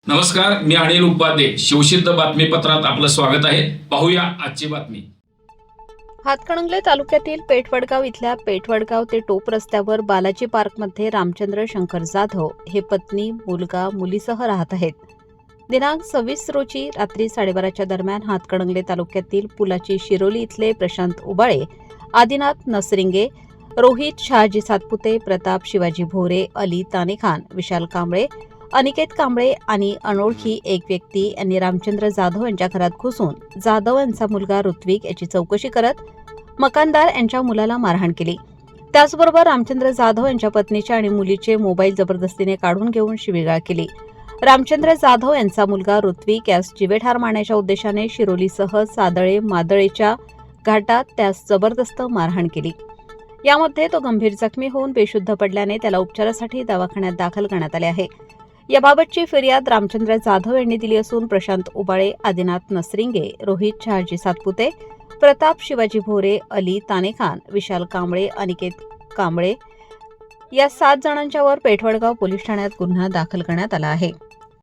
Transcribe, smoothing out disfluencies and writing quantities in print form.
नमस्कार, मी अनिल उपाध्ये. शिवसिद्ध बातमीपत्रात आपलं स्वागत आहे. पाहूया आजची बातमी. हातकणंगले तालुक्यातील पेठवडगाव इथल्या पेठवडगाव ते टोप रस्त्यावर बालाजी पार्कमध्ये रामचंद्र शंकर जाधव हे पत्नी, मुलगा, मुलीसह राहत आहेत. दिनांक 26 रोजी रात्री 12:30च्या दरम्यान हातकणंगले तालुक्यातील पुलाची शिरोली इथले प्रशांत उबाळे, आदिनाथ नसरिंगे, रोहित शहाजी सातपुते, प्रताप शिवाजी भोरे, अली तानेखान, विशाल कांबळे, अनिकेत कांबळे आणि अनोळखी एक व्यक्ती यांनी रामचंद्र जाधव यांच्या घरात घुसून जाधव यांचा मुलगा ऋत्विक याची चौकशी करत मकानदार यांच्या मुलाला मारहाण केली. त्याचबरोबर रामचंद्र जाधव यांच्या पत्नीचे आणि मुलीचे मोबाईल जबरदस्तीने काढून घेऊन शिवीगाळ केली. रामचंद्र जाधव यांचा मुलगा ऋत्विक यास जीवेठार मारण्याच्या उद्देशाने शिरोलीसह सादळे मादळेच्या घाटात त्यास जबरदस्त मारहाण केली. यामध्ये तो गंभीर जखमी होऊन बेशुद्ध पडल्याने त्याला उपचारासाठी दवाखान्यात दाखल करण्यात आले आहे. याबाबतची फिर्याद रामचंद्र जाधव यांनी दिली असून प्रशांत उबाळे, आदिनाथ नसरिंगे, रोहित शहाजी सातपुते, प्रताप शिवाजी भोरे, अली तानेखान, विशाल कांबळे, अनिकेत कांबळे या 7 जणांच्यावर पेठवडगाव पोलीस ठाण्यात गुन्हा दाखल करण्यात आला आहे.